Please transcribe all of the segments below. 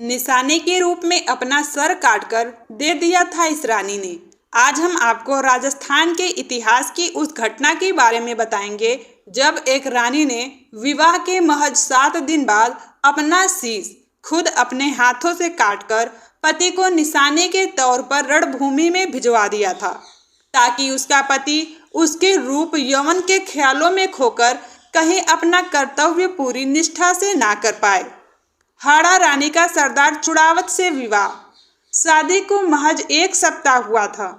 निशाने के रूप में अपना सर काटकर दे दिया था इस रानी ने। आज हम आपको राजस्थान के इतिहास की उस घटना के बारे में बताएंगे जब एक रानी ने विवाह के महज 7 दिन बाद अपना शीश खुद अपने हाथों से काटकर पति को निशाने के तौर पर रणभूमि में भिजवा दिया था, ताकि उसका पति उसके रूप यौवन के ख्यालों में खोकर कहीं अपना कर्तव्य पूरी निष्ठा से ना कर पाए। हाड़ा रानी का सरदार चुड़ावत से विवाह। शादी को महज 1 सप्ताह हुआ था।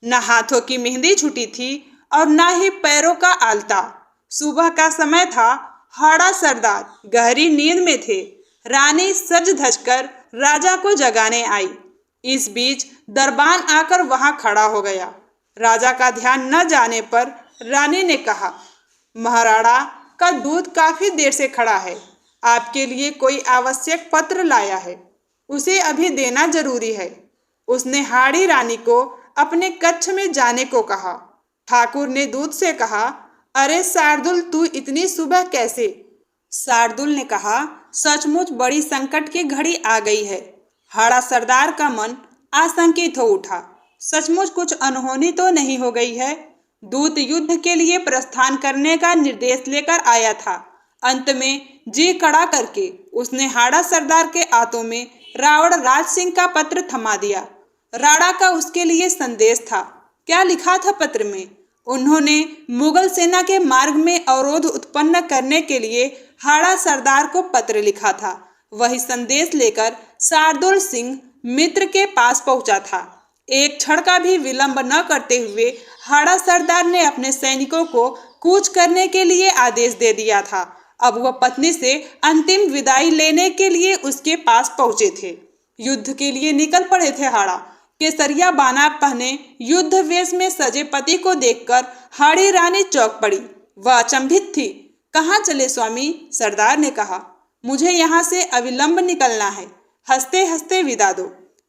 न हाथों की मेहंदी छूटी थी और न ही पैरों का आलता। सुबह का समय था। हाड़ा सरदार गहरी नींद में थे। रानी सज धज कर राजा को जगाने आई। इस बीच दरबान आकर वहां खड़ा हो गया। राजा का ध्यान न जाने पर रानी ने कहा, महाराणा का दूध काफी देर से खड़ा है। आपके लिए कोई आवश्यक पत्र लाया है, उसे अभी देना जरूरी है। उसने हाड़ी रानी को अपने कक्ष में जाने को कहा। ठाकुर ने दूत से कहा, अरे शार्दुल, तू इतनी सुबह कैसे? शार्दुल ने कहा, सचमुच बड़ी संकट की घड़ी आ गई है। हाड़ा सरदार का मन आशंकित हो उठा। सचमुच कुछ अनहोनी तो नहीं हो गई है? दूत युद्ध के लिए प्रस्थान करने का निर्देश लेकर आया था। अंत में जी कड़ा करके उसने हाड़ा सरदार के हाथों में रावण राज सिंह का पत्र थमा दिया। राणा का उसके लिए संदेश था। क्या लिखा था पत्र में? उन्होंने मुगल सेना के मार्ग में अवरोध उत्पन्न करने के लिए हाड़ा सरदार को पत्र लिखा था। वही संदेश लेकर शार्दुल सिंह मित्र के पास पहुंचा था। एक क्षण का भी विलंब न करते हुए हाड़ा सरदार ने अपने सैनिकों को कूच करने के लिए आदेश दे दिया था। अब वह पत्नी से अंतिम विदाई लेने के लिए उसके पास पहुंचे थे। युद्ध के लिए निकल पड़े थे हाड़ा। केसरिया बाना पहने युद्ध वेश में सजे पति को देखकर हाड़ी रानी चौंक पड़ी। वह अचंभित थी। कहाँ चले स्वामी? सरदार ने कहा, मुझे यहाँ से अविलंब निकलना है। हंसते हंसते विदा दो,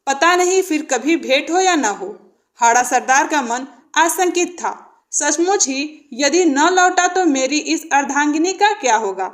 पता नहीं फिर कभी भेंट हो या न हो। हाड़ा सरदार का मन आशंकित था। सचमुच ही यदि न लौटा तो मेरी इस अर्धांगिनी का क्या होगा?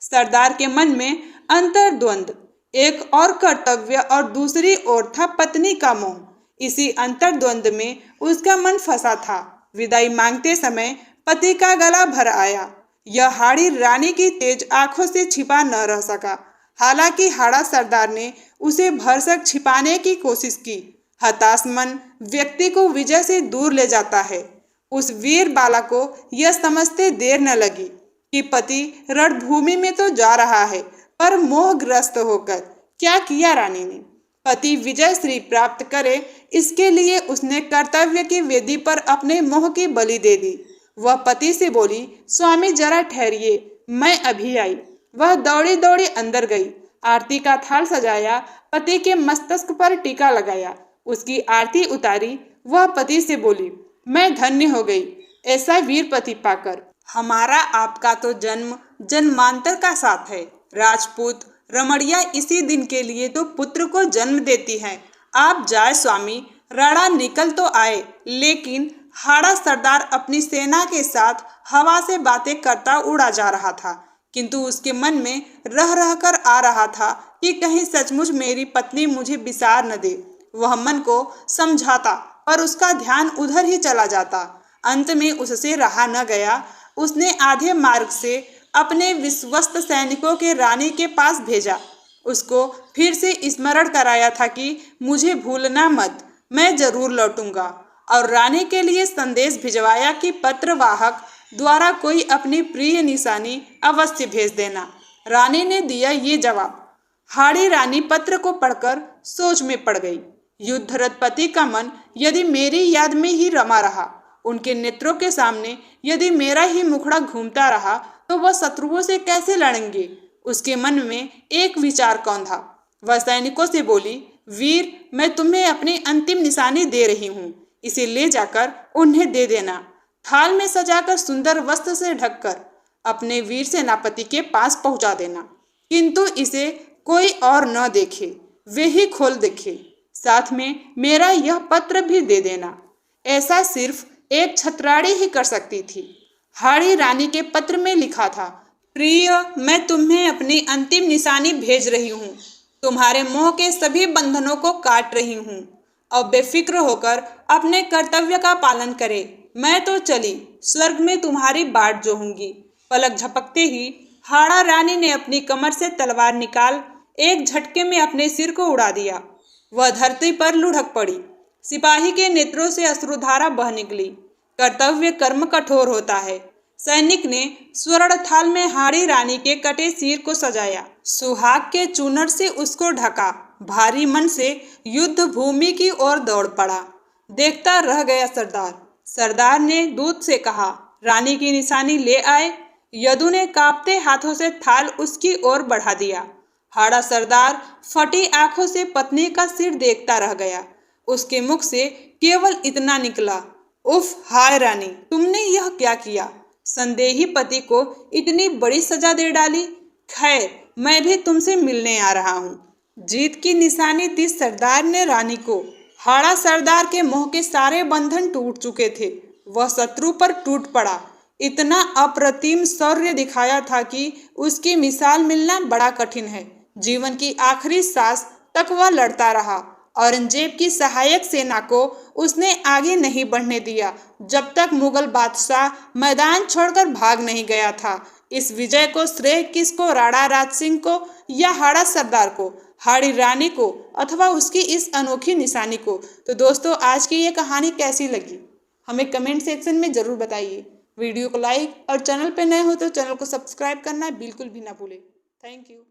सरदार के मन में अंतर्द्वंद, एक और कर्तव्य और दूसरी ओर था पत्नी का मोह। इसी अंतर्द्वंद में उसका मन फंसा था। विदाई मांगते समय पति का गला भर आया। यह हाड़ी रानी की तेज आंखों से छिपा न रह सका। हालांकि हाड़ा सरदार ने उसे भरसक छिपाने की कोशिश की। हताश मन व्यक्ति को विजय से दूर ले जाता है। उस वीर बाला को यह समझते देर न लगी कि पति रणभूमि में तो जा रहा है, पर मोहग्रस्त होकर। क्या किया रानी ने? पति विजय श्री प्राप्त करे, इसके लिए उसने कर्तव्य की वेदी पर अपने मोह की बलि दे दी। वह पति से बोली, स्वामी जरा ठहरिए, मैं अभी आई। वह दौड़ी दौड़ी अंदर गई। आरती का थाल सजाया, पति के मस्तक पर टीका लगाया, उसकी आरती उतारी। वह पति से बोली, मैं धन्य हो गई ऐसा वीर पति पाकर। हमारा आपका तो जन्म जन्मांतर का साथ है। राजपूत रमणिया इसी दिन के लिए तो पुत्र को जन्म देती है। आप जाए स्वामी। राणा निकल तो आए, लेकिन हाड़ा सरदार अपनी सेना के साथ हवा से बातें करता उड़ा जा रहा था। किंतु उसके मन में रह रह कर आ रहा था कि कहीं सचमुच मेरी पत्नी मुझे बिसार न दे। वह मन को समझाता, पर उसका ध्यान उधर ही चला जाता। अंत में उससे रहा न गया। उसने आधे मार्ग से अपने विश्वस्त सैनिकों के रानी के पास भेजा। उसको फिर से स्मरण कराया था कि मुझे भूलना मत, मैं जरूर लौटूंगा। और रानी के लिए संदेश भिजवाया कि पत्रवाहक द्वारा कोई अपनी प्रिय निशानी अवश्य भेज देना। रानी ने दिया ये जवाब। हाड़ी रानी पत्र को पढ़कर सोच में पड़ गई। युद्धरत पति का मन यदि मेरी याद में ही रमा रहा, उनके नेत्रों के सामने यदि मेरा ही मुखड़ा घूमता रहा, तो वह शत्रुओं से कैसे लड़ेंगे? उसके मन में एक विचार कौन था। वह सैनिकों से बोली, वीर, मैं तुम्हें अपनी अंतिम निशानी दे रही हूँ, इसे ले जाकर उन्हें दे देना। थाल में सजाकर सुंदर वस्त्र से ढककर अपने वीर सेनापति के पास पहुंचा देना, किंतु इसे कोई और न देखे, वे ही खोल देखे। साथ में मेरा यह पत्र भी दे देना। ऐसा सिर्फ एक छत्राड़ी ही कर सकती थी। हाड़ी रानी के पत्र में लिखा था, प्रिय, मैं तुम्हें अपनी अंतिम निशानी भेज रही हूँ। तुम्हारे मोह के सभी बंधनों को काट रही हूँ। अब बेफिक्र होकर अपने कर्तव्य का पालन करे। मैं तो चली, स्वर्ग में तुम्हारी बाट जोहूंगी। पलक झपकते ही हाड़ा रानी ने अपनी कमर से तलवार निकाल एक झटके में अपने सिर को उड़ा दिया। वह धरती पर लुढ़क पड़ी। सिपाही के नेत्रों से अश्रुधारा बह निकली। कर्तव्य कर्म कठोर होता है। सैनिक ने स्वर्ण थाल में हाड़ी रानी के कटे सिर को सजाया, सुहाग के चूनर से उसको ढका, भारी मन से युद्ध भूमि की ओर दौड़ पड़ा। देखता रह गया सरदार। सरदार ने दूत से कहा, रानी की निशानी ले आए। यदु ने कांपते हाथों से थाल उसकी ओर बढ़ा दिया। हाड़ा सरदार फटी आंखों से पत्नी का सिर देखता रह गया। उसके मुख से केवल इतना निकला, उफ हाय रानी, तुमने यह क्या किया? संदेही पति को इतनी बड़ी सजा दे डाली। खैर, मैं भी तुमसे मिलने आ रहा हूँ। जीत की निशानी दी सरदार ने रानी को। हाड़ा सरदार के मोह के सारे बंधन टूट चुके थे। वह शत्रु पर टूट पड़ा। इतना अप्रतिम शौर्य दिखाया था कि उसकी मिसाल मिलना बड़ा कठिन है। जीवन की आखिरी सांस तक वह लड़ता रहा। औरंगजेब की सहायक सेना को उसने आगे नहीं बढ़ने दिया जब तक मुगल बादशाह मैदान छोड़कर भाग नहीं गया था। इस विजय को श्रेय किसको, राणा राज सिंह को या हाड़ा सरदार को, हाड़ी रानी को, अथवा उसकी इस अनोखी निशानी को? तो दोस्तों, आज की ये कहानी कैसी लगी हमें कमेंट सेक्शन में ज़रूर बताइए। वीडियो को लाइक और चैनल पर नए हो तो चैनल को सब्सक्राइब करना बिल्कुल भी ना भूलें। Thank you.